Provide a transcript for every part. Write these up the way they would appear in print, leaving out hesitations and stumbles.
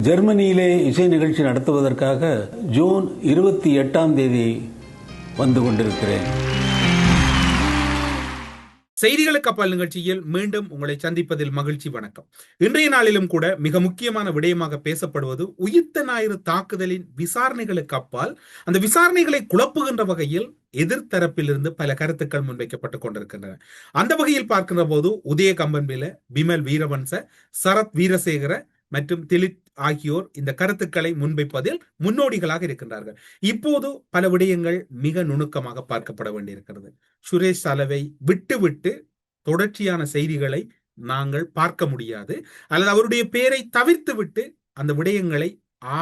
ஜெர்மனியிலே இசை நிகழ்ச்சி நடத்துவதற்காக ஜூன் 28 வந்து கொண்டிருக்கிறேன். செய்திகளுக்கு அப்பால் நிகழ்ச்சியில் மீண்டும் உங்களை சந்திப்பதில் மகிழ்ச்சி. வணக்கம். இன்றைய நாளிலும் கூட மிக முக்கியமான விடயமாக பேசப்படுவது உயிர்த்த ஞாயிறு தாக்குதலின் விசாரணைகளுக்கு அப்பால் அந்த விசாரணைகளை குழப்புகின்ற வகையில் எதிர்த்தரப்பிலிருந்து பல கருத்துக்கள் முன்வைக்கப்பட்டுக் கொண்டிருக்கின்றன. அந்த வகையில் பார்க்கின்ற போது உதய கம்பன்பில, பிமல் வீரவன்ச, சரத் வீரசேகர மற்றும் திலித் ஆகியோர் இந்த கருத்துக்களை முன்வைப்பதில் முன்னோடிகளாக இருக்கின்றார்கள். இப்போது பல விடயங்கள் மிக நுணுக்கமாக பார்க்கப்பட வேண்டியிருக்கிறது. சுரேஷ் சலவை விட்டு தொடர்ச்சியான செய்திகளை நாங்கள் பார்க்க முடியாது, அல்லது அவருடைய பெயரை தவிர்த்து விட்டு அந்த விடயங்களை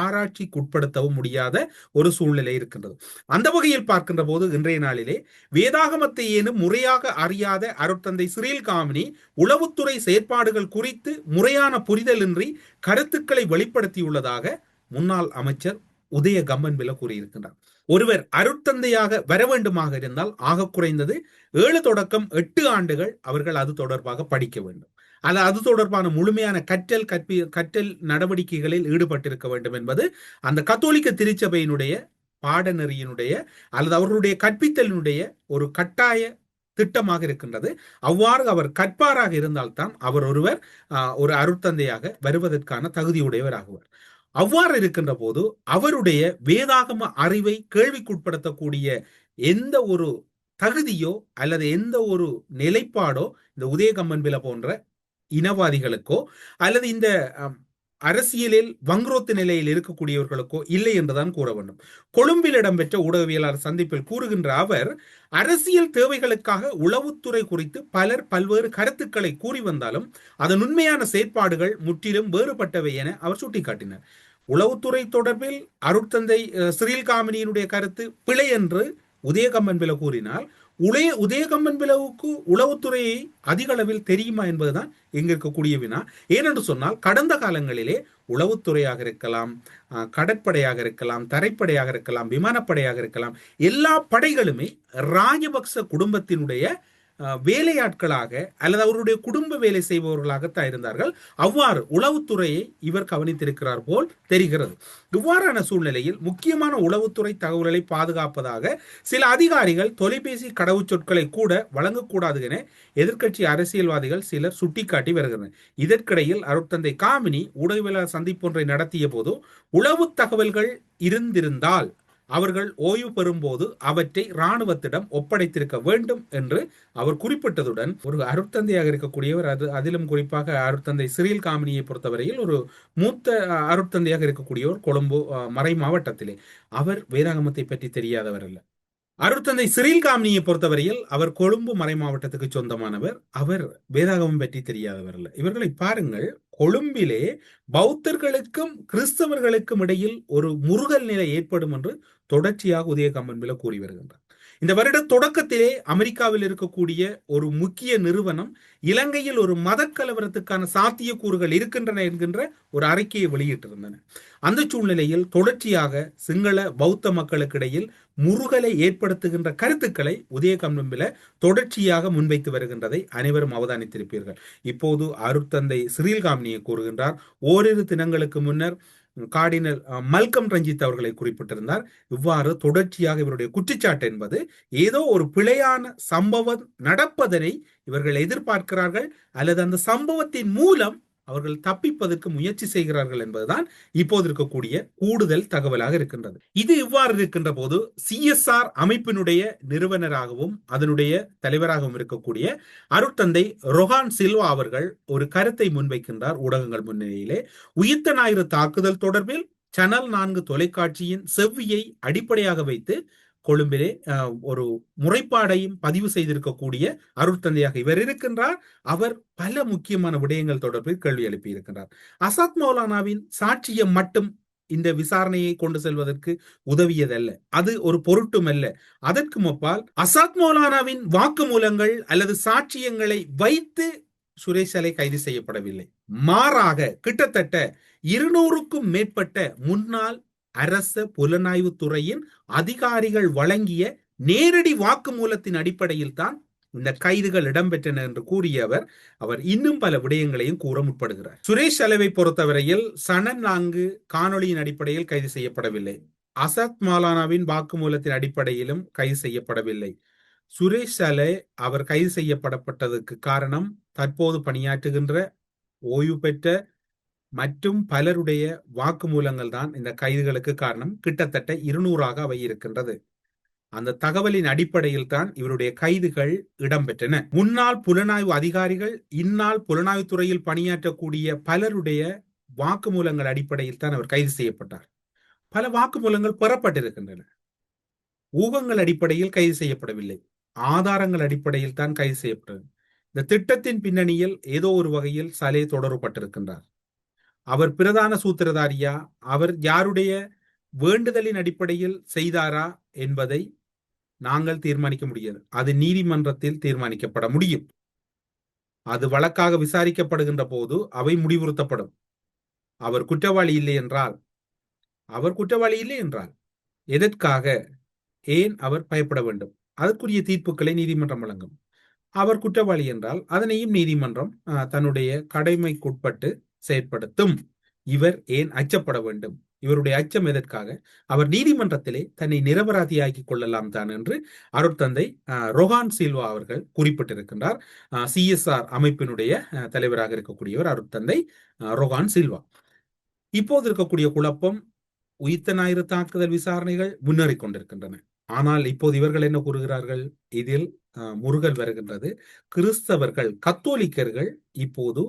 ஆராய்ச்சிக்குட்படுத்தவும் முடியாத ஒரு சூழ்நிலை இருக்கின்றது. அந்த வகையில் பார்க்கின்ற போது இன்றைய நாளிலே வேதாகமத்தை ஏனும் முறையாக அறியாத அருட்தந்தை சிறில் காமினி உளவுத்துறை செயற்பாடுகள் குறித்து முறையான புரிதலின்றி கருத்துக்களை வெளிப்படுத்தியுள்ளதாக முன்னாள் அமைச்சர் உதய கம்பன்பில கூறியிருக்கின்றார். ஒருவர் அருட்தந்தையாக வர வேண்டுமாக இருந்தால் ஆக குறைந்தது 7 தொடக்கம் 8 ஆண்டுகள் அவர்கள் அது தொடர்பாக படிக்க வேண்டும். அது தொடர்பான முழுமையான கற்றல் நடவடிக்கைகளில் ஈடுபட்டிருக்க வேண்டும் என்பது அந்த கத்தோலிக்க திருச்சபையினுடைய பாடநெறியினுடைய அல்லது அவர்களுடைய கற்பித்தலினுடைய ஒரு கட்டாய திட்டமாக இருக்கின்றது. அவ்வாறு அவர் கற்பாராக இருந்தால்தான் அவர் ஒரு அருட்தந்தையாக வருவதற்கான தகுதியுடையவர் ஆகுவார். அவ்வாறு இருக்கின்ற போது அவருடைய வேதாகம அறிவை கேள்விக்குட்படுத்தக்கூடிய எந்த ஒரு தகுதியோ அல்லது எந்த ஒரு நிலைப்பாடோ இந்த உதயகம்பன்பில போன்ற இனவாதிகளுக்கோ அல்லது இந்த அரசியலில் வங்குரோத்து நிலையில் இருக்கக்கூடியவர்களுக்கோ இல்லை என்றுதான் கூற வேண்டும். கொழும்பில் இடம்பெற்ற ஊடகவியலாளர் சந்திப்பில் கூறுகின்ற அவர், அரசியல் தேவைகளுக்காக உளவுத்துறை குறித்து பலர் பல்வேறு கருத்துக்களை கூறி வந்தாலும் அதன் உண்மையான செயற்பாடுகள் முற்றிலும் வேறுபட்டவை என அவர் சுட்டிக்காட்டினார். உளவுத்துறை தொடர்பில் அருட்தந்தை சிறில் காமினியினுடைய கருத்து பிழை என்று உதயகம்பன்பில கூறினால், உதயகம்பன்பிலவுக்கு உளவுத்துறையை அதிக அளவில் தெரியுமா என்பதுதான் இங்க இருக்கக்கூடிய வினா. ஏனென்று சொன்னால், கடந்த காலங்களிலே உளவுத்துறையாக இருக்கலாம், கடற்படையாக இருக்கலாம், தரைப்படையாக இருக்கலாம், விமானப்படையாக இருக்கலாம், எல்லா படைகளுமே ராஜபக்ச குடும்பத்தினுடைய வேலையாட்களாக அல்லது அவருடைய குடும்ப வேலை செய்பவர்களாகத்தான் இருந்தார்கள். அவ்வாறு உளவுத்துறையை இவர் கவனித்திருக்கிறார் போல் தெரிகிறது. இவ்வாறான சூழ்நிலையில் முக்கியமான உளவுத்துறை தகவல்களை பாதுகாப்பதாக சில அதிகாரிகள் தொலைபேசி கடவுச்சொற்களை கூட வழங்கக்கூடாது என எதிர்க்கட்சி அரசியல்வாதிகள் சிலர் சுட்டிக்காட்டி வருகின்றனர். இதற்கிடையில் அருட்தந்தை காமினி ஊடகவியலாளர் சந்திப்பொன்றை நடத்திய போது, உளவு தகவல்கள் இருந்திருந்தால் அவர்கள் ஓய்வு பெறும்போது அவற்றை இராணுவத்திடம் ஒப்படைத்திருக்க வேண்டும் என்று அவர் குறிப்பிட்டதுடன், ஒரு அருட்தந்தையாக இருக்கக்கூடியவர், அதிலும் குறிப்பாக அருட்தந்தை சிறில் காமினியை பொறுத்தவரையில் ஒரு மூத்த அருட்தந்தையாக இருக்கக்கூடியவர் கொழும்பு மறை மாவட்டத்திலே. அவர் வேதாகமத்தை பற்றி தெரியாதவர் அல்ல. அருட்தந்தை சிறில் காமினியை பொறுத்தவரையில் அவர் கொழும்பு மறை மாவட்டத்துக்கு சொந்தமானவர். அவர் வேதாகமம் பற்றி தெரியாதவர் அல்ல. இவர்களை பாருங்கள், கொழும்பிலே பௌத்தர்களுக்கும் கிறிஸ்தவர்களுக்கும் இடையில் ஒரு முருகல் நிலை ஏற்படும் என்று தொடர்ச்சியாக உதய கம்பன்பில கூறி வருகின்றார். இந்த வருட தொடக்கத்திலே அமெரிக்காவில் இருக்கக்கூடிய ஒரு முக்கிய நிறுவனம் இலங்கையில் ஒரு மத கலவரத்துக்கான சாத்தியக்கூறுகள் இருக்கின்றன என்கின்ற ஒரு அறிக்கையை வெளியிட்டிருந்தன. அந்த சூழ்நிலையில் தொடர்ச்சியாக சிங்கள பௌத்த மக்களுக்கு இடையில் முருகலை ஏற்படுத்துகின்ற கருத்துக்களை உதய கம்பன்பில தொடர்ச்சியாக முன்வைத்து வருகின்றதை அனைவரும் அவதானித்திருப்பீர்கள். இப்போது அருட்தந்தை சிறில் காமினியை கூறுகின்றார். ஓரிரு தினங்களுக்கு முன்னர் கார்டினல் மல்கம் ரஞ்சித் அவர்களை குறிப்பிட்டிருந்தார். இவ்வாறு தொடர்ச்சியாக இவருடைய குற்றச்சாட்டு என்பது ஏதோ ஒரு பிழையான சம்பவம் நடப்பதனை இவர்கள் எதிர்பார்க்கிறார்கள், அல்லது அந்த சம்பவத்தின் மூலம் அவர்கள் தப்பிப்பதற்கு முயற்சி செய்கிறார்கள் என்பதுதான் இப்போது இருக்கக்கூடிய கூடுதல் தகவலாக இருக்கின்றது. இது இவ்வாறு இருக்கின்ற போது CSR அமைப்பினுடைய நிறுவனராகவும் அதனுடைய தலைவராகவும் இருக்கக்கூடிய அருட்தந்தை ரொஹான் சில்வா அவர்கள் ஒரு கருத்தை முன்வைக்கின்றார் ஊடகங்கள் முன்னிலையிலே. உயிர்த்த ஞாயிறு தாக்குதல் தொடர்பில் சேனல் 4 தொலைக்காட்சியின் செவ்வியை அடிப்படையாக வைத்து கொழும்பிலே ஒரு முறைப்பாடையும் பதிவு செய்திருக்கக்கூடிய அருட்தந்தையாக இவர் இருக்கின்றார். அவர் பல முக்கியமான விடயங்கள் தொடர்பில் கேள்வி எழுப்பி இருக்கின்றார். அசாத் மௌலானாவின் சாட்சியம் மட்டும் இந்த விசாரணையை கொண்டு செல்வதற்கு உதவியதல்ல, அது ஒரு பொருட்டும் அல்ல. அதற்கு முப்பால் அசாத் மௌலானாவின் வாக்குமூலங்கள் அல்லது சாட்சியங்களை வைத்து சுரேஷ் அலை கைது செய்யப்படவில்லை. மாறாக கிட்டத்தட்ட 200க்கும் மேற்பட்ட முன்னாள் அரச புலனாய்வு துறையின் அதிகாரிகள் வழங்கிய நேரடி வாக்குமூலத்தின் அடிப்படையில் தான் இந்த கைதுகள் இடம்பெற்றன என்று கூறிய அவர் இன்னும் பல விடயங்களையும் கூற முற்படுகிறார். சுரேஷ் சலவை பொறுத்தவரையில் சனன் 4 காணொளியின் அடிப்படையில் கைது செய்யப்படவில்லை. அசத் மாலானாவின் வாக்குமூலத்தின் அடிப்படையிலும் கைது செய்யப்படவில்லை. சுரேஷ் சலே அவர் கைது செய்யப்படப்பட்டதற்கு காரணம் தற்போது பணியாற்றுகின்ற ஓய்வு பெற்ற மற்றும் பலருடைய வாக்குமூலங்கள் தான் இந்த கைதுகளுக்கு காரணம். கிட்டத்தட்ட 200 அவை இருக்கின்றது. அந்த தகவலின் அடிப்படையில் தான் இவருடைய கைதுகள் இடம்பெற்றன. முன்னாள் புலனாய்வு அதிகாரிகள், இந்நாள் புலனாய்வு துறையில் பணியாற்றக்கூடிய பலருடைய வாக்குமூலங்கள் அடிப்படையில் தான் அவர் கைது செய்யப்பட்டார். பல வாக்குமூலங்கள் பெறப்பட்டிருக்கின்றன. ஊகங்கள் அடிப்படையில் கைது செய்யப்படவில்லை, ஆதாரங்கள் அடிப்படையில் தான் கைது செய்யப்பட்டது. இந்த திட்டத்தின் பின்னணியில் ஏதோ ஒரு வகையில் சலே தொடரப்பட்டிருக்கின்றார். அவர் பிரதான சூத்திரதாரியா, அவர் யாருடைய வேண்டுதலின் அடிப்படையில் செய்தாரா என்பதை நாங்கள் தீர்மானிக்க முடியாது. அது நீதிமன்றத்தில் தீர்மானிக்கப்பட முடியும். அது வழக்காக விசாரிக்கப்படுகின்ற போது அவை முடிவுறுத்தப்படும். அவர் குற்றவாளி இல்லை என்றால் எதற்காக, ஏன் அவர் பயப்பட வேண்டும்? அதற்குரிய தீர்ப்புகளை நீதிமன்றம் வழங்கும். அவர் குற்றவாளி என்றால் அதனையும் நீதிமன்றம் தன்னுடைய கடமைக்குட்பட்டு செயற்படுத்தும். இவர் ஏன் அச்சப்பட வேண்டும்? இவருடைய அச்சம் எதற்காக? அவர் நீதிமன்றத்திலே தன்னை நிரபராதியாக்கிக் கொள்ளலாம் தான் என்று அருட்தந்தை ரொஹான் சில்வா அவர்கள் குறிப்பிட்டிருக்கின்றார். CSR அமைப்பினுடைய தலைவராக இருக்கக்கூடியவர் அருட்தந்தை ரொஹான் சில்வா. இப்போது இருக்கக்கூடிய குழப்பம், உயிர்த்த ஞாயிறு தாக்குதல் விசாரணைகள் முன்னேறிக் கொண்டிருக்கின்றன. ஆனால் இப்போது இவர்கள் என்ன கூறுகிறார்கள்? இதில் முருகல் வருகின்றது. கிறிஸ்தவர்கள், கத்தோலிக்கர்கள் இப்போது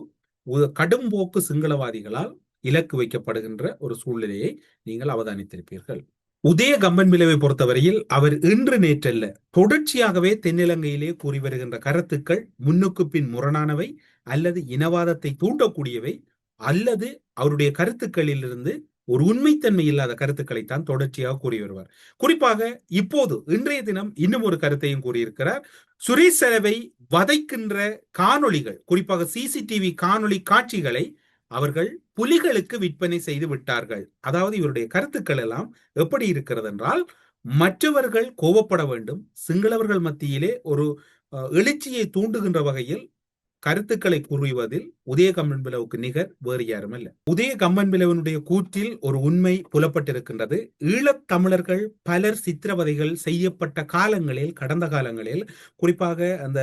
கடும்போக்கு சிங்களவாதிகளால் இலக்கு வைக்கப்படுகின்ற ஒரு சூழ்நிலையை நீங்கள் அவதானித்திருப்பீர்கள். உதய கம்பன்பிலவை பொறுத்தவரையில் அவர் இன்று நேற்றல்ல, தொடர்ச்சியாகவே தென்னிலங்கையிலே கூறி வருகின்ற கருத்துக்கள் முன்னுக்கு பின் முரணானவை, அல்லது இனவாதத்தை தூண்டக்கூடியவை, அல்லது அவருடைய கருத்துக்களிலிருந்து ஒரு உண்மைத்தன்மை இல்லாத கருத்துக்களைத்தான் தொடர்ச்சியாக கூறி வருவார். குறிப்பாக இப்போது இன்றைய தினம் இன்னும் ஒரு கருத்தையும் கூறியிருக்கிறார். சுரேஷ் சலவை வதைக்கின்ற காணொளிகள், குறிப்பாக CCTV காணொளி காட்சிகளை அவர்கள் புலிகளுக்கு விற்பனை செய்து விட்டார்கள். அதாவது இவருடைய கருத்துக்கள் எல்லாம் எப்படி இருக்கிறது என்றால், மற்றவர்கள் கோபப்பட வேண்டும், சிங்களவர்கள் மத்தியிலே ஒரு எழுச்சியை தூண்டுகின்ற வகையில் கருத்துக்களை கூறுவதில் உதய கம்பன்பிலவுக்கு நிகர் வேறு யாரும் அல்ல. உதய கம்பன்பிலவனுடைய கூற்றில் ஒரு உண்மை புலப்பட்டிருக்கின்றது. ஈழத் தமிழர்கள் பலர் சித்திரவதைகள் செய்யப்பட்ட காலங்களில், கடந்த காலங்களில், குறிப்பாக அந்த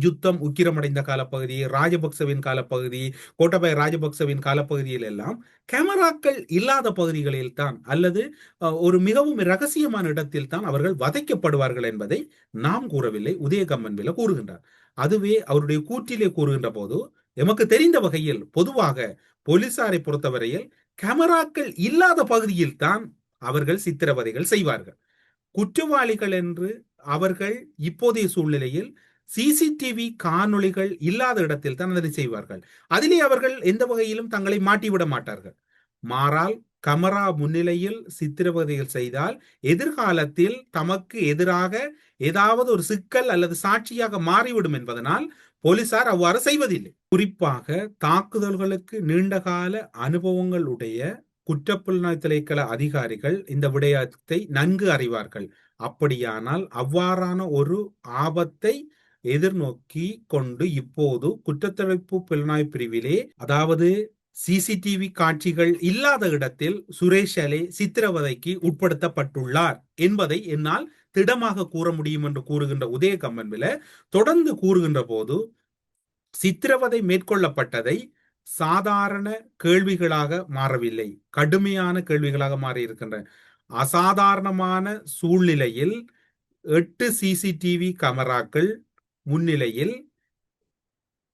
யுத்தம் உக்கிரமடைந்த காலப்பகுதி, ராஜபக்சவின் காலப்பகுதி, கோட்டபாய ராஜபக்சவின் காலப்பகுதியில் எல்லாம் கேமராக்கள் இல்லாத பகுதிகளில் தான், அல்லது ஒரு மிகவும் ரகசியமான இடத்தில் தான் அவர்கள் வதைக்கப்படுவார்கள் என்பதை நாம் கூறவில்லை, உதய கம்பன்பில கூறுகின்றார். அதுவே அவருடைய கூற்றிலே கூறுகின்ற போது, எமக்கு தெரிந்த வகையில் பொதுவாக போலீசாரை பொறுத்தவரையில் கேமராக்கள் இல்லாத பகுதியில் தான் அவர்கள் சித்திரவதைகள் செய்வார்கள். குற்றவாளிகள் என்று அவர்கள் இப்போதைய சூழ்நிலையில் CCTV காணொளிகள் இல்லாத இடத்தில் தான் அதனை செய்வார்கள். அதிலே அவர்கள் எந்த வகையிலும் தங்களை மாட்டிவிட மாட்டார்கள். மாறால் கமரா முன்னிலையில் சித்திரவதைகள் செய்தால் எதிர்காலத்தில் தமக்கு எதிராக ஏதாவது ஒரு சிக்கல் அல்லது சாட்சியாக மாறிவிடும் என்பதனால் போலீசார் அவ்வாறு செய்வதில்லை. குறிப்பாக தாக்குதல்களுக்கு நீண்டகால அனுபவங்களுடைய குற்றப்புலனாய்வு திணைக்கள அதிகாரிகள் இந்த விடயத்தை நன்கு அறிவார்கள். அப்படியானால் அவ்வாறான ஒரு ஆபத்தை எதிர்நோக்கி கொண்டு இப்போது குற்றத்தடுப்பு புலனாய்வு பிரிவிலே, அதாவது CCTV காட்சிகள் இல்லாத இடத்தில் சுரேஷ் சலே சித்திரவதைக்கு உட்படுத்தப்பட்டுள்ளார் என்பதை என்னால் திடமாக கூற முடியும் என்று கூறுகின்ற உதய கம்பன்பில தொடர்ந்து கூறுகின்ற போது, சித்திரவதை மேற்கொள்ளப்பட்டதை சாதாரண கேள்விகளாக மாறவில்லை, கடுமையான கேள்விகளாக மாறி இருக்கின்றன. அசாதாரணமான சூழ்நிலையில் 8 CCTV கேமராக்கள் முன்னிலையில்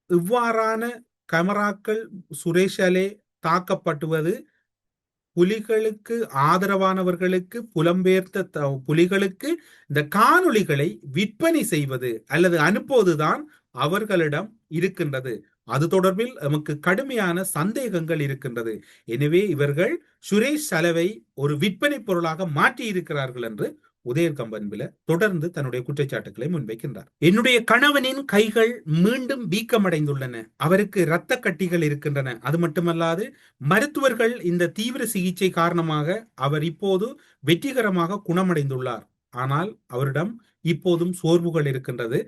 இவ்வாறான கேமராக்கள் சுரேஷ் சலே தாக்கப்பட்டுவது புலிகளுக்கு ஆதரவானவர்களுக்கு, புலம்பெயர்ந்த புலிகளுக்கு இந்த காணொளிகளை விற்பனை செய்வது அல்லது அனுப்புவதுதான் அவர்களிடம் இருக்கின்றது. அது தொடர்பில் நமக்கு கடுமையான சந்தேகங்கள் இருக்கின்றது. எனவே இவர்கள் சுரேஷ் சலவை ஒரு விற்பனை பொருளாக மாற்றி இருக்கிறார்கள் என்று உதய கம்பன்பில தொடர்ந்து தன்னுடைய குற்றச்சாட்டுகளை முன்வைக்கின்றார். என்னுடைய கணவனின் கைகள் மீண்டும் வீக்கமடைந்துள்ளன, அவருக்கு இரத்த கட்டிகள் இருக்கின்றன. அது மட்டுமல்லாது மருத்துவர்கள் இந்த தீவிர சிகிச்சை காரணமாக அவர் இப்போது வெற்றிகரமாக குணமடைந்துள்ளார். ஆனால் அவரிடம் இப்போதும் சோர்வுகள் இருக்கின்றது.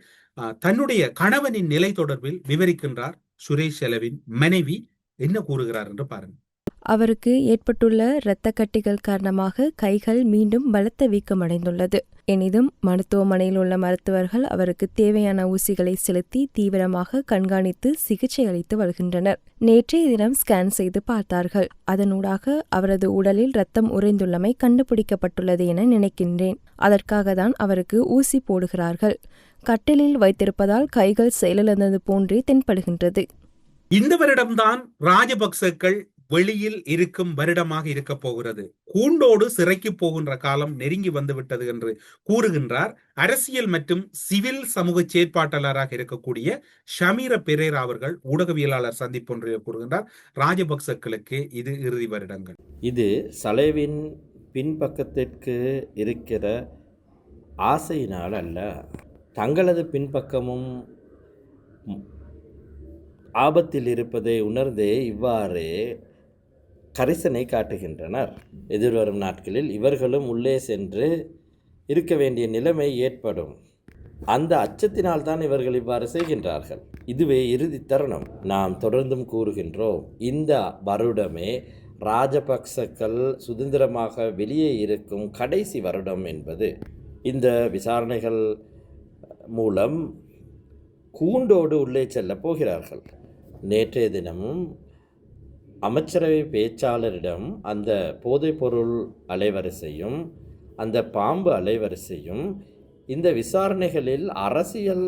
தன்னுடைய கணவனின் நிலை தொடர்பில் விவரிக்கின்றார் சுரேஷ் செலவின் மனைவி. என்ன கூறுகிறார் என்று பாருங்கள். அவருக்கு ஏற்பட்டுள்ள இரத்த கட்டிகள் காரணமாக கைகள் மீண்டும் பலத்த வீக்கமடைந்துள்ளது. எனினும் மருத்துவமனையில் உள்ள மருத்துவர்கள் அவருக்கு தேவையான ஊசிகளை செலுத்தி தீவிரமாக கண்காணித்து சிகிச்சை அளித்து வருகின்றனர். நேற்றைய தினம் ஸ்கேன் செய்து பார்த்தார்கள். அதனூடாக அவரது உடலில் இரத்தம் உறைந்துள்ளமை கண்டுபிடிக்கப்பட்டுள்ளது என நினைக்கின்றேன். அதற்காக தான் அவருக்கு ஊசி போடுகிறார்கள். கட்டிலில் வைத்திருப்பதால் கைகள் செயலிழந்தது போன்றே தென்படுகின்றது. இந்த வருடம்தான் ராஜபக்சக்கள் வெளியில் இருக்கும் வருடமாக இருக்க போகிறது. கூண்டோடு சிறைக்கு போகின்ற காலம் நெருங்கி வந்துவிட்டது என்று கூறுகின்றார் அரசியல் மற்றும் சிவில் சமூக செயற்பாட்டாளராக இருக்கக்கூடிய ஷமீர பெரேரா அவர்கள் ஊடகவியலாளர் சந்திப்பு ஒன்றில் கூறுகின்றார். ராஜபக்சக்களுக்கு இது இறுதி வருடங்கள். இது சலேவின் பின்பக்கத்திற்கு இருக்கிற ஆசையினால் அல்ல, தங்களது பின்பக்கமும் ஆபத்தில் இருப்பதை உணர்ந்தே இவ்வாறு கரிசனை காட்டுகின்றனர். எதிர்வரும் நாட்களில் இவர்களும் உள்ளே சென்று இருக்க வேண்டிய நிலைமை ஏற்படும். அந்த அச்சத்தினால் தான் இவர்கள் இவ்வாறு செய்கின்றார்கள். இதுவே இறுதி தருணம். நாம் தொடர்ந்தும் கூறுகின்றோம், இந்த வருடமே ராஜபக்சக்கள் சுதந்திரமாக வெளியே இருக்கும் கடைசி வருடம் என்பது. இந்த விசாரணைகள் மூலம் கூண்டோடு உள்ளே செல்ல போகிறார்கள். நேற்றைய தினமும் அமைச்சரவை பேச்சாளரிடம் அந்த போதைப்பொருள் அலைவரிசையும் அந்த பாம்பு அலைவரிசையும் இந்த விசாரணைகளில் அரசியல்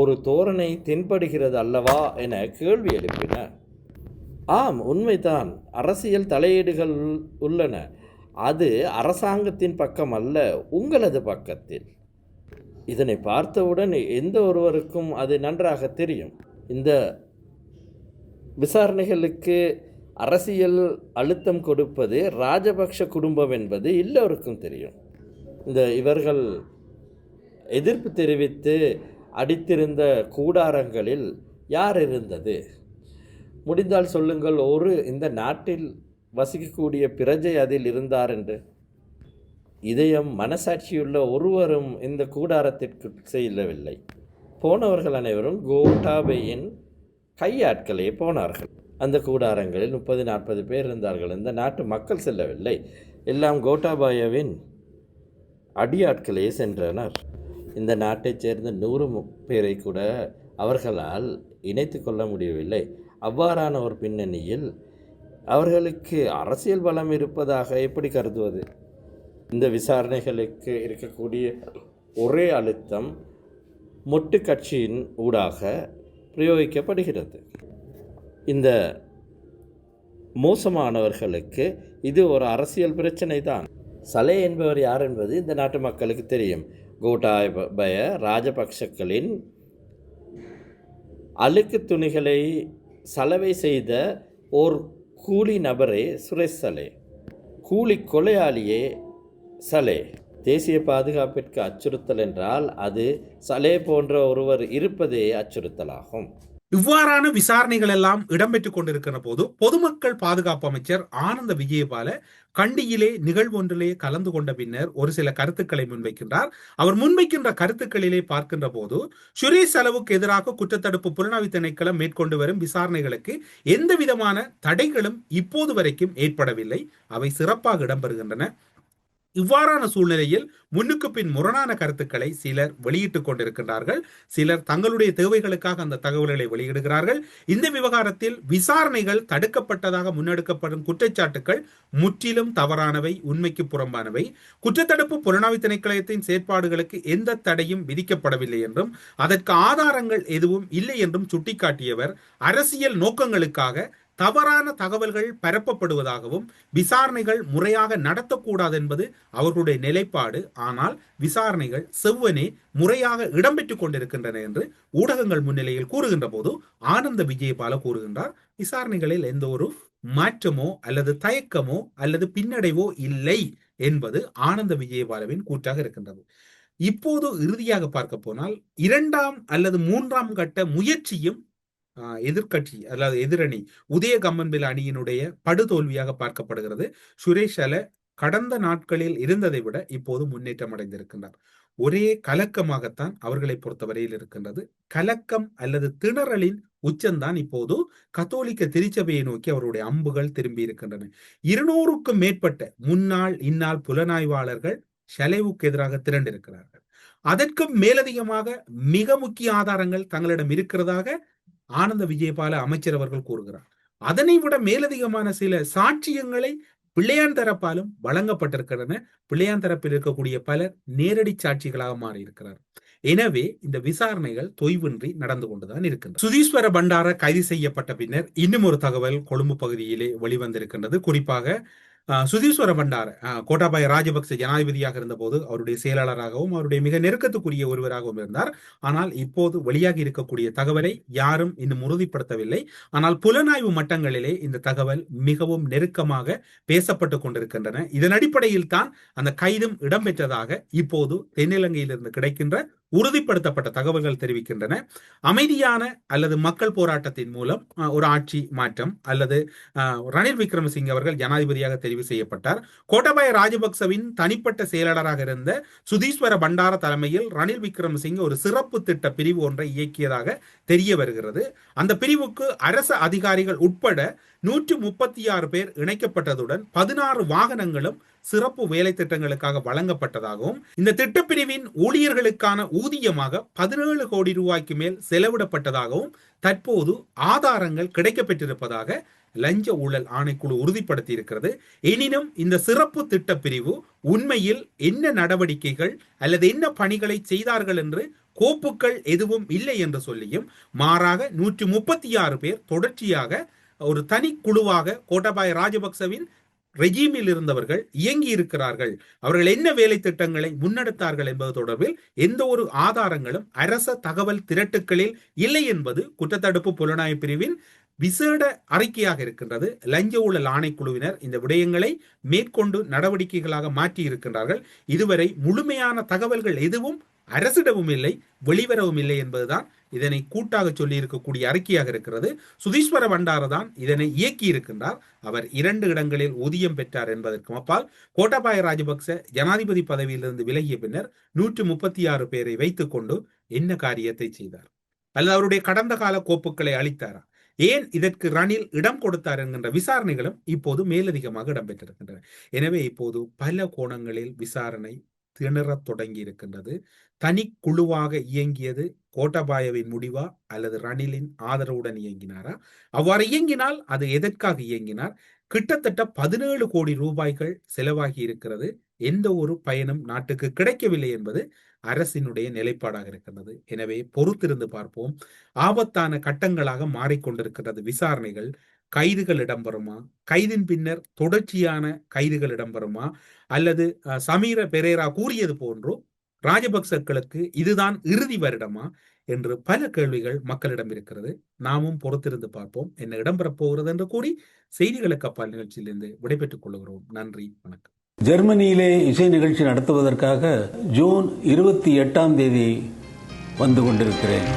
ஒரு தோரணை தென்படுகிறது அல்லவா என கேள்வி எழுப்பின. ஆம், உண்மைதான், அரசியல் தலையீடுகள் உள்ளன. அது அரசாங்கத்தின் பக்கம் அல்ல, உங்களது பக்கத்தில். இதனை பார்த்தவுடன் எந்த ஒருவருக்கும் அது நன்றாக தெரியும். இந்த விசாரணைகளுக்கு அரசியல் அழுத்தம் கொடுப்பது ராஜபக்ஷ குடும்பம் என்பது எல்லோருக்கும் தெரியும். இவர்கள் எதிர்ப்பு தெரிவித்து அடித்திருந்த கூடாரங்களில் யார் இருந்தது? முடிந்தால் சொல்லுங்கள், இந்த நாட்டில் வசிக்கக்கூடிய பிரஜை அதில் இருந்தார் என்று. இதயம் மனசாட்சியுள்ள ஒருவரும் இந்த கூடாரத்திற்கு செல்லவில்லை. போனவர்கள் அனைவரும் கோட்டாபையின் கையாட்களே போனார்கள். அந்த கூடாரங்களில் 30-40 பேர் இருந்தார்கள். இந்த நாட்டு மக்கள் செல்லவில்லை, எல்லாம் கோட்டாபாயவின் அடியாட்களே சென்றனர். இந்த நாட்டைச் சேர்ந்த 100 பேரை கூட அவர்களால் இணைத்து கொள்ள முடியவில்லை. அவ்வாறான ஒரு பின்னணியில் அவர்களுக்கு அரசியல் பலம் இருப்பதாக எப்படி கருதுவது? இந்த விசாரணைகளுக்கு இருக்கக்கூடிய ஒரே அழுத்தம் மொட்டு கட்சியின் ஊடாக பிரயோகிக்கப்படுகிறது. இந்த மோசமானவர்களுக்கு இது ஒரு அரசியல் பிரச்சனை தான். சலே என்பவர் யார் என்பது இந்த நாட்டு மக்களுக்கு தெரியும். கோட்டாபய ராஜபக்சக்களின் அழுக்கு துணிகளை சலவை செய்த ஓர் கூலி நபரே சுரேஷ் சலே, கூலி கொலையாளியே சலே. தேசிய பாதுகாப்பிற்கு அச்சுறுத்தல் என்றால் அது சலே போன்ற ஒருவர் இருப்பதே அச்சுறுத்தலாகும். இவ்வாறான விசாரணைகள் எல்லாம் இடம்பெற்றுக் கொண்டிருக்கிற போது பொதுமக்கள் பாதுகாப்பு அமைச்சர் ஆனந்த விஜயபால கண்டியிலே நிகழ்வு ஒன்றிலே கலந்து கொண்ட பின்னர் ஒரு சில கருத்துக்களை முன்வைக்கின்றார். அவர் முன்வைக்கின்ற கருத்துக்களிலே பார்க்கின்ற போது சுரேஷ் செலவுக்கு எதிராக குற்றத்தடுப்பு புலனாய்வு திணைக்களம் மேற்கொண்டு வரும் விசாரணைகளுக்கு எந்த விதமான தடைகளும் இப்போது வரைக்கும் ஏற்படவில்லை. அவை சிறப்பாக இடம்பெறுகின்றன. இவ்வாறான சூழ்நிலையில் முன்னுக்கு பின் முரணான கருத்துக்களை சிலர் வெளியிட்டுக் கொண்டிருக்கின்றார்கள். சிலர் தங்களுடைய தேவைகளுக்காக அந்த தகவல்களை வெளியிடுகிறார்கள். இந்த விவகாரத்தில் விசாரணைகள் தடுக்கப்பட்டதாக முன்னெடுக்கப்படும் குற்றச்சாட்டுகள் முற்றிலும் தவறானவை, உண்மைக்கு புறம்பானவை. குற்றத்தடுப்பு புலனாய்வு திணைக்களத்தின் செயற்பாடுகளுக்கு எந்த தடையும் விதிக்கப்படவில்லை என்றும் அதற்கு ஆதாரங்கள் எதுவும் இல்லை என்றும் சுட்டிக்காட்டியவர் அரசியல் நோக்கங்களுக்காக தவறான தகவல்கள் பரப்பப்படுவதாகவும் விசாரணைகள் முறையாக நடத்தக்கூடாது என்பது அவர்களுடைய நிலைப்பாடு. ஆனால் விசாரணைகள் செவ்வனே முறையாக இடம்பெற்றுக் கொண்டிருக்கின்றன என்று ஊடகங்கள் முன்னிலையில் கூறுகின்ற போது ஆனந்த விஜயபால கூறுகின்றார், விசாரணைகளில் எந்த ஒரு மாற்றமோ அல்லது தயக்கமோ அல்லது பின்னடைவோ இல்லை என்பது ஆனந்த விஜயபாலவின் கூற்றாக இருக்கின்றது. இப்போது இறுதியாக பார்க்க போனால் 2ஆம் அல்லது 3ஆம் கட்ட முயற்சியும் எதிர்கட்சி அதாவது எதிரணி உதய கம்மன்பில் அணியினுடைய படுதோல்வியாக பார்க்கப்படுகிறது. சுரேஷ் சல கடந்த நாட்களில் இருந்ததை விட இப்போது முன்னேற்றம் அடைந்திருக்கின்றார். ஒரே கலக்கமாகத்தான் அவர்களை பொறுத்தவரையில் இருக்கின்றது. கலக்கம் அல்லது திணறலின் உச்சம்தான் இப்போது கத்தோலிக்க திருச்சபையை நோக்கி அவருடைய அம்புகள் திரும்பி இருக்கின்றன. 200க்கும் மேற்பட்ட முன்னாள் இந்நாள் புலனாய்வாளர்கள் ஷலேவுக்கு எதிராக திரண்டிருக்கிறார்கள். அதற்கும் மேலதிகமாக மிக முக்கிய ஆதாரங்கள் தங்களிடம் இருக்கிறதாக ஆனந்த விஜயபால அமைச்சர் அவர்கள் கூறுகிறார். அதனை விட மேலதிகமான சில சாட்சியங்களை பிள்ளையான் தரப்பாலும் வழங்கப்பட்டிருக்கின்றன. பிள்ளையான் தரப்பில் இருக்கக்கூடிய பலர் நேரடி சாட்சிகளாக மாறியிருக்கிறார். எனவே இந்த விசாரணைகள் தொய்வின்றி நடந்து கொண்டுதான் இருக்கின்றன. சுதீஸ்வர பண்டார கைது செய்யப்பட்ட பின்னர் இன்னும் ஒரு தகவல் கொழும்பு பகுதியிலே வெளிவந்திருக்கின்றது. குறிப்பாக சுதீஸ்வர பண்டார கோட்டாபாய ராஜபக்ச ஜனாதிபதியாக இருந்தபோது அவருடைய செயலாளராகவும் அவருடைய மிக நெருக்கத்துக்குரிய ஒருவராகவும் இருந்தார். ஆனால் இப்போது வெளியாகி இருக்கக்கூடிய தகவலை யாரும் இன்னும் உறுதிப்படுத்தவில்லை. ஆனால் புலனாய்வு மட்டங்களிலே இந்த தகவல் மிகவும் நெருக்கமாக பேசப்பட்டு கொண்டிருக்கின்றன. இதன் அடிப்படையில் தான் அந்த கைதும் இடம்பெற்றதாக இப்போது தென்னிலங்கையிலிருந்து கிடைக்கின்ற உறுதிப்படுத்தப்பட்ட தகவல்கள் தெரிவிக்கின்றன. அமைதியான அல்லது மக்கள் போராட்டத்தின் மூலம் ஒரு ஆட்சி மாற்றம் அல்லது ரணில் விக்ரமசிங்கே அவர்கள் ஜனாதிபதியாக தெரிவு செய்யப்பட்டார். கோட்டாபாய ராஜபக்சவின் தனிப்பட்ட செயலாளராக இருந்த சுதீஸ்வர பண்டார தலைமையில் ரணில் விக்ரமசிங்கே ஒரு சிறப்பு திட்ட பிரிவு ஒன்றை இயக்கியதாக தெரிய வருகிறது. அந்த பிரிவுக்கு அரசு அதிகாரிகள் உட்பட 136 பேர் இணைக்கப்பட்டதுடன் 16 வாகனங்களும் சிறப்பு வேலை திட்டங்களுக்காக வழங்கப்பட்டதாகவும் இந்த திட்டப்பிரிவின் ஊழியர்களுக்கான ஊதியமாக 17 கோடி ரூபாய்க்கு மேல் செலவிடப்பட்டதாகவும் தற்போது ஆதாரங்கள் கிடைக்கப்பெற்றிருப்பதாக லஞ்ச ஊழல் ஆணைக்குழு உறுதிப்படுத்தி இருக்கிறது. எனினும் இந்த சிறப்பு திட்ட பிரிவு உண்மையில் என்ன நடவடிக்கைகள் அல்லது என்ன பணிகளை செய்தார்கள் என்று கோப்புகள் எதுவும் இல்லை என்று சொல்லியும், மாறாக 136 பேர் தொடர்ச்சியாக ஒரு தனி குழுவாக கோட்டாபாய ராஜபக்சவின் ரெஜிமில் இருந்தவர்கள் இயங்கி இருக்கிறார்கள், அவர்கள் என்ன வேலை திட்டங்களை முன்னெடுத்தார்கள் என்பது தொடர்பில் எந்த ஒரு ஆதாரங்களும் அரச தகவல் திரட்டுக்களில் இல்லை என்பது குற்றத்தடுப்பு புலனாய்வு பிரிவின் விசேட அறிக்கையாக இருக்கின்றது. லஞ்ச ஊழல் ஆணைக்குழுவினர் இந்த விடயங்களை மேற்கொண்டு நடவடிக்கைகளாக மாற்றி இருக்கின்றார்கள். இதுவரை முழுமையான தகவல்கள் எதுவும் அரசிடமும் இல்லை, வெளிவரவும் இல்லை என்பதுதான் இதனை கூட்டாக சொல்லி இருக்கக்கூடிய அறிக்கையாக இருக்கிறது. சுதீஸ்வர பண்டார தான் இதனை இயக்கி இருக்கின்றார். அவர் 2 இடங்களில் ஊதியம் பெற்றார் என்பதற்கு அப்பால் கோட்டாபாய ராஜபக்ச ஜனாதிபதி பதவியிலிருந்து விலகிய பின்னர் 136 பேரை வைத்துக் கொண்டு என்ன காரியத்தை செய்தார் அல்லது அவருடைய கடந்த கால கோப்புகளை அளித்தாரா, ஏன் இதற்கு ரணில் இடம் கொடுத்தார் என்கின்ற விசாரணைகளும் இப்போது மேலதிகமாக இடம்பெற்றிருக்கின்றன. எனவே இப்போது பல கோணங்களில் விசாரணை திணறத் தொடங்கி இருக்கின்றது. தனி குழுவாக இயங்கியது கோட்டாபாயவின் முடிவா அல்லது ரணிலின் ஆதரவுடன் இயங்கினாரா? அவ்வாறு இயங்கினால் அது எதற்காக இயங்கினார்? கிட்டத்தட்ட 17 கோடி ரூபாய்கள் செலவாகி இருக்கிறது. எந்த ஒரு பயனும் நாட்டுக்கு கிடைக்கவில்லை என்பது அரசினுடைய நிலைப்பாடாக இருக்கின்றது. எனவே பொறுத்திருந்து பார்ப்போம். ஆபத்தான கட்டங்களாக மாறிக்கொண்டிருக்கிறது விசாரணைகள். கைதுகள் இடம்பெறுமா, கைதின் பின்னர் தொடர்ச்சியான கைதுகள் இடம்பெறுமா, அல்லது சமீர பெரேரா கூறியது போன்றோ ராஜபக்சர்களுக்கு இதுதான் இறுதி வருடமா என்று பல கேள்விகள் மக்களிடம் இருக்கிறது. நாமும் பொறுத்திருந்து பார்ப்போம் என்ன இடம்பெறப் போகிறது என்று கூறி செய்திகளுக்கு அப்பால் நிகழ்ச்சியிலிருந்து விடைபெற்றுக் கொள்கிறோம். நன்றி, வணக்கம். ஜெர்மனியிலே இசை நிகழ்ச்சி நடத்துவதற்காக ஜூன் 28ஆம் தேதி வந்து கொண்டிருக்கிறேன்.